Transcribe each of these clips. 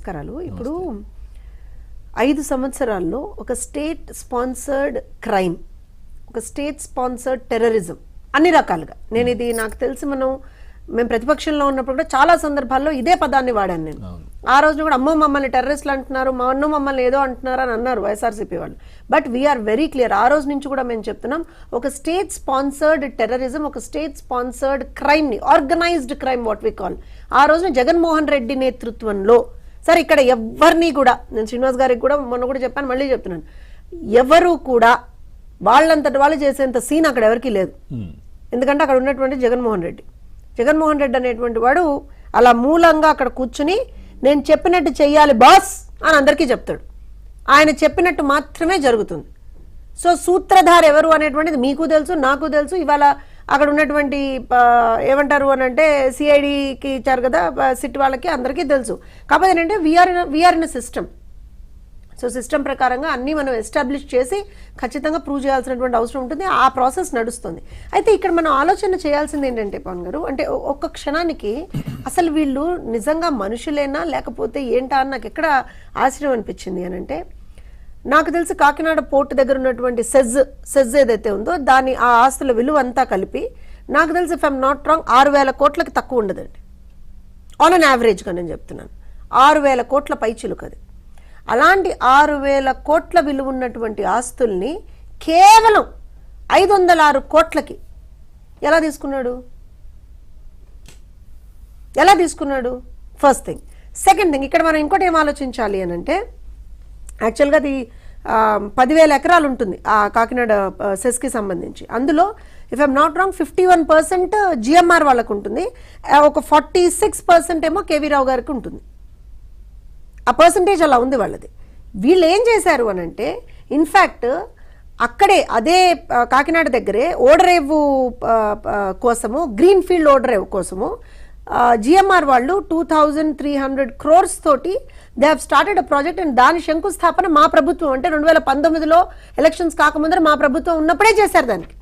నమస్కారాలు. ఇప్పుడు 5 సంవత్సరాల్లో ఒక స్టేట్ స్పాన్సర్డ్ క్రైమ్, ఒక స్టేట్ స్పాన్సర్డ్ టెర్రరిజం, అన్ని రకాలుగా నేను ఇది నాకు తెలిసి మేము ప్రతిపక్షంలో ఉన్నప్పుడు కూడా చాలా సందర్భాల్లో ఇదే పదాన్ని వాడాను నేను. ఆ రోజున కూడా అమ్మో మమ్మల్ని టెర్రరిస్టులు అంటున్నారు, మమ్మల్ని ఏదో అంటున్నారు అని అన్నారు వైఎస్ఆర్సీపీ వాళ్ళు. బట్ వీఆర్ వెరీ క్లియర్, ఆ రోజు నుంచి కూడా మేము చెప్తున్నాం, ఒక స్టేట్ స్పాన్సర్డ్ టెర్రరిజం, ఒక స్టేట్ స్పాన్సర్డ్ క్రైమ్ ని, organised crime what we call, ఆ రోజున జగన్మోహన్ రెడ్డి నేతృత్వంలో. సరే, ఇక్కడ ఎవరిని కూడా నేను శ్రీనివాస్ గారికి కూడా మొన్న కూడా చెప్పాను, మళ్ళీ చెప్తున్నాను, ఎవరు కూడా వాళ్ళంతటి వాళ్ళు చేసేంత సీన్ అక్కడ ఎవరికి లేదు. ఎందుకంటే అక్కడ ఉన్నటువంటి జగన్మోహన్ రెడ్డి అనేటువంటి వాడు అలా మూలంగా అక్కడ కూర్చుని నేను చెప్పినట్టు చెయ్యాలి బాస్ అని అందరికీ చెప్తాడు. ఆయన చెప్పినట్టు మాత్రమే జరుగుతుంది. సో సూత్రధార ఎవరు అనేటువంటిది మీకు తెలుసు, నాకు తెలుసు. ఇవాళ అక్కడ ఉన్నటువంటి ఏమంటారు అని అంటే సిఐడికి ఇచ్చారు కదా సిట్ వాళ్ళకి, అందరికీ తెలుసు. కాకపోతే ఏంటంటే we are in system. So system ప్రకారంగా అన్నీ మనం ఎస్టాబ్లిష్ చేసి ఖచ్చితంగా ప్రూవ్ చేయాల్సినటువంటి అవసరం ఉంటుంది. ఆ ప్రాసెస్ నడుస్తుంది. అయితే ఇక్కడ మనం ఆలోచన చేయాల్సింది ఏంటంటే పవన్ గారు, అంటే ఒక్క క్షణానికి అసలు వీళ్ళు నిజంగా మనుషులేనా లేకపోతే ఏంటా అని నాకు ఎక్కడ ఆశ్చర్యం అనిపించింది అని అంటే, నాకు తెలిసి కాకినాడ పోర్టు దగ్గర ఉన్నటువంటి సెజ్ ఏదైతే ఉందో దాని ఆ ఆస్తుల విలువ అంతా కలిపి నాకు తెలిసి ఇఫ్ ఐఎమ్ నాట్ రాంగ్ 6,000 కోట్లకి తక్కువ ఉండదండి. ఆన్ అన్ యావరేజ్గా నేను చెప్తున్నాను, 6,000 కోట్ల పైచిలుకు అది. అలాంటి 6,000 కోట్ల విలువ ఉన్నటువంటి ఆస్తుల్ని కేవలం 506 కోట్లకి ఎలా తీసుకున్నాడు? First thing. సెకండ్ థింగ్, ఇక్కడ మనం ఇంకోటి ఏం ఆలోచించాలి అని అంటే, యాక్చువల్గా అది 10,000 ఎకరాలు ఉంటుంది ఆ కాకినాడ సెస్కి సంబంధించి. అందులో if I'm not wrong 51% GMR వాళ్ళకు ఉంటుంది, ఒక 46% ఏమో కేవీ రావు గారికి ఉంటుంది. ఆ పర్సంటేజ్ అలా ఉంది వాళ్ళది. వీళ్ళు ఏం చేశారు అని అంటే, ఇన్ఫ్యాక్ట్ అక్కడే అదే కాకినాడ దగ్గరే ఓడరేవు కోసము, గ్రీన్ ఫీల్డ్ ఓడరేవు కోసము జిఎంఆర్ వాళ్ళు 2,300 crores తోటి they have started a project. And దాని శంకుస్థాపన మా ప్రభుత్వం, అంటే 2019లో ఎలక్షన్స్ కాకముందర మా ప్రభుత్వం ఉన్నప్పుడే చేశారు దానికి.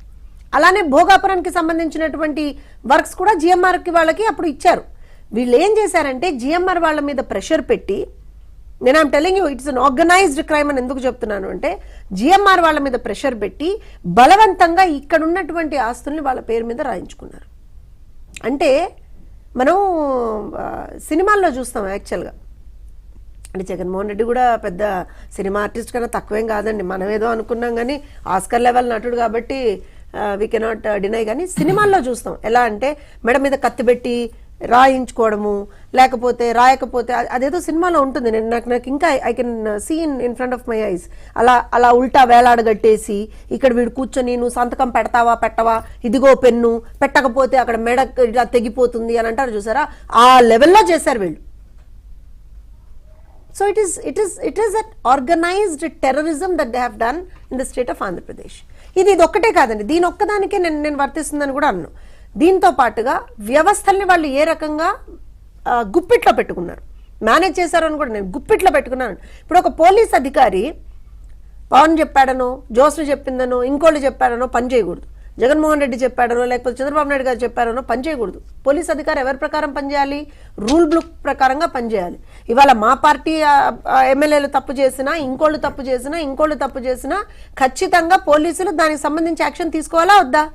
అలానే భోగాపురానికి సంబంధించినటువంటి వర్క్స్ కూడా జిఎంఆర్కి వాళ్ళకి అప్పుడు ఇచ్చారు. వీళ్ళు ఏం చేశారంటే జిఎంఆర్ వాళ్ళ మీద ప్రెషర్ పెట్టి, నేను I'm telling you it's an organised crime అని ఎందుకు చెప్తున్నాను అంటే, జిఎంఆర్ వాళ్ళ మీద ప్రెషర్ పెట్టి బలవంతంగా ఇక్కడ ఉన్నటువంటి ఆస్తుల్ని వాళ్ళ పేరు మీద రాయించుకున్నారు. అంటే మనం సినిమాల్లో చూస్తాం యాక్చువల్గా. అంటే జగన్మోహన్ రెడ్డి కూడా పెద్ద సినిమా ఆర్టిస్ట్ కన్నా తక్కువేం కాదండి. మనం ఏదో అనుకున్నాం కానీ ఆస్కర్ లెవెల్ నటుడు కాబట్టి వీ కెనాట్ డినై. కానీ సినిమాల్లో చూస్తాం ఎలా అంటే మెడ మీద కత్తి పెట్టి రాయించుకోవడము, లేకపోతే రాయకపోతే అదేదో సినిమాలో ఉంటుంది. నాకు ఇంకా I can see in front of my eyes. అలా ఉల్టా వేలాడగట్టేసి ఇక్కడ వీడు కూర్చొని నువ్వు సంతకం పెడతావా పెట్టవా, ఇదిగో పెన్ను, పెట్టకపోతే అక్కడ మెడ ఇలా తెగిపోతుంది అని అంటారు చూసారా, ఆ లెవెల్లో చేశారు వీళ్ళు. So it is at organised terrorism that they have done in the state of Andhra Pradesh. ఇది ఒక్కటే కాదండి, దీని ఒక్కదానికే నేను వర్తిస్తుందని కూడా అన్నాను. దీంతో పాటుగా వ్యవస్థల్ని వాళ్ళు ఏ రకంగా గుప్పిట్లో పెట్టుకున్నారు, మేనేజ్ చేశారని కూడా నేను గుప్పిట్లో పెట్టుకున్నాను. ఇప్పుడు ఒక పోలీస్ అధికారి పవన్ చెప్పాడనో, జోస్ను చెప్పిందనో, ఇంకోళ్ళు చెప్పాడనో పని చేయకూడదు. జగన్మోహన్ రెడ్డి చెప్పాడనో, లేకపోతే చంద్రబాబు నాయుడు గారు చెప్పారనో పని చేయకూడదు. పోలీస్ అధికారి ఎవరి ప్రకారం పనిచేయాలి? రూల్ బుక్ ప్రకారంగా పనిచేయాలి. ఇవాళ మా పార్టీ ఎమ్మెల్యేలు తప్పు చేసినా, ఇంకోళ్ళు తప్పు చేసినా ఖచ్చితంగా పోలీసులు దానికి సంబంధించి యాక్షన్ తీసుకోవాలా వద్దా?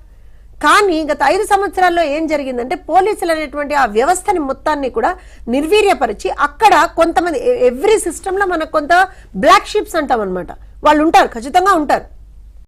కానీ గత 5 సంవత్సరాల్లో ఏం జరిగిందంటే, పోలీసులు అనేటువంటి ఆ వ్యవస్థని మొత్తాన్ని కూడా నిర్వీర్యపరిచి, అక్కడ కొంతమంది ఎవ్రీ సిస్టంలో మనకు కొంత బ్లాక్ షీప్స్ అంటాం అనమాట, వాళ్ళు ఉంటారు, ఖచ్చితంగా ఉంటారు.